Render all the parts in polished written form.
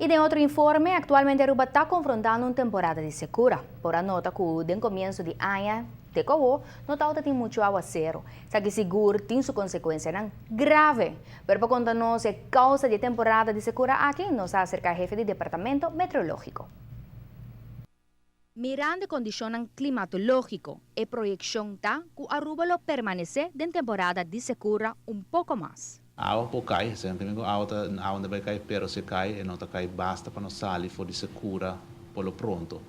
E em outro informe, atualmente Aruba está confrontando uma temporada de secura. Por a nota que, desde o começo de ano, de Cowo, não está tem muito aguacero. Sabe que seguro tem sua consequência não? Grave. Pero para contar-nos a causa de temporada de secura aqui, nos acerca o jefe do Departamento Meteorológico. Mirando condiciones climatológico e proyección ta que Aruba lo permanece en temporada de secura un poco más. A água pode cair, sempre que a água não vai cair, pero se cai, e não está cai, basta para nós sair for de secura por lo pronto.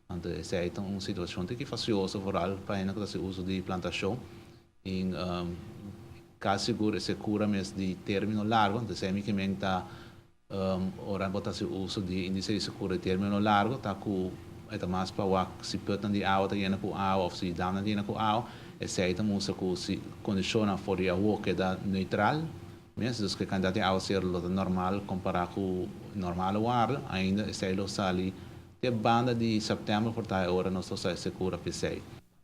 Então, essa é uma situação que é faciosa foral para ainda que se uso de plantação. Em caso seguro, secura mesmo de término largo, então se que men tá ora botar se uso de índice de secura de término largo, tá com é mais para o se pode de água, tá indo com água, ou se dá indo com água, essa é uma música que se condiciona for a água que dá neutral. Mesmo que candidato a ser normal comparado com o normal o ar, ainda está lo sali de banda de setembro por tal hora não está segura PC.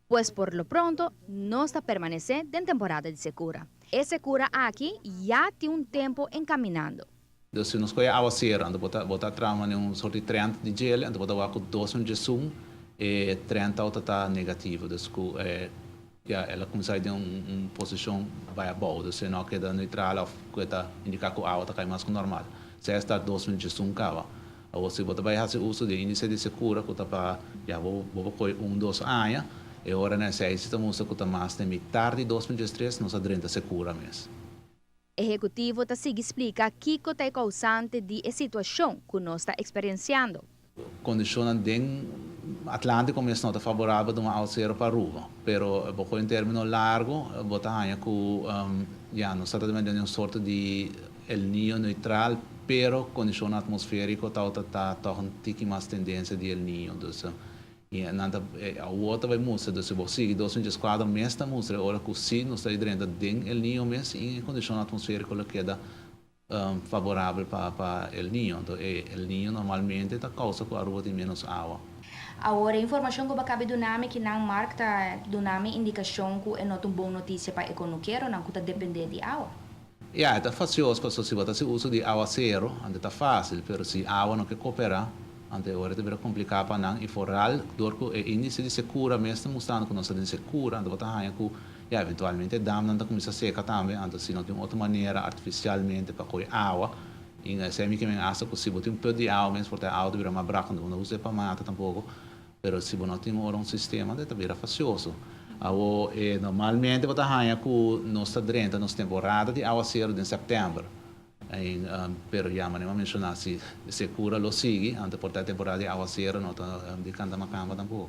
Pues por lo pronto no está permaneciendo en temporada de secura. Es secura aquí ya tiene un tiempo encaminando. Então se nós coia aguaceiro, ando botar trama em um sorte de 30 de gelo, ando botar com 2 de zoom e 30 está negativo, então ela começa a ter uma posição vai boa, se não queda neutral, que está indicar que a água está caindo mais que normal. Se está 2 minutos de cava, ou se você vai fazer uso de índice de secura, que está para já vou comer 2 anos, e agora nessa aí se música que está mais de metade de 2023, não está dentro secura mesmo. Executivo ta sigue explica que é causante de situação que nós está experienciando. Condições de Atlântico mesmo não está favorável de uma alceira para Aruba, pero em termino largo, botar que já não está também uma sorte de El Niño neutral, pero condição atmosférica está tem mais tendência de El Niño, então e nada a outra vai mostrar, se você seguir 2024 mesmo mostra agora que se não está dentro de El Niño mesmo em condição atmosférica ela queda favorável para El Niño. Então, El Niño normalmente está causa que a Aruba tem menos água. Agora, a informação que acabe do nome que não marca do nome indicação que é uma boa notícia para a economia, não que está depender de água. Está facioso, porque se você usa de água zero, está fácil, mas se a água não quer cooperar, agora é complicado para não, e foral, o índice de secura mesmo mostrando que nós estamos secura, então que eventualmente dá, não começa a secar também, então se não tem outra maneira artificialmente para correr água, e se que me acha que se você tem um pouco de água mesmo, porque a água vira uma braca, não usa para mata tampouco, mas se você não tem um sistema, então vira facioso. Normalmente você tem que nós está dentro da temporada de água zero de setembro. Pero já não mencionar se secura lo sigue, antes por a temporada de água zero não está de canta macamba tampouco.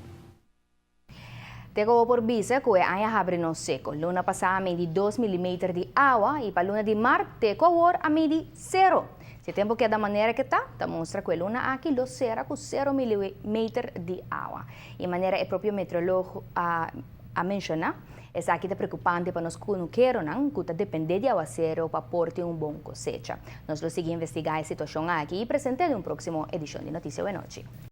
Tego por visa que haya abre no seco. Luna pasada medi 2 mm de água e para luna de mar teco agora a medi 0. Se o tempo que é da maneira que está mostra que a luna aqui lo será com 0 mm de água. E maneira é próprio meteorólogo a mencionar, essa aqui é preocupante para nós que não querem, que depender de aguacero para portar uma boa cosecha. Nós vamos seguir investigar a situação aqui e apresentar em uma próxima edição de Notícia Boa Noite.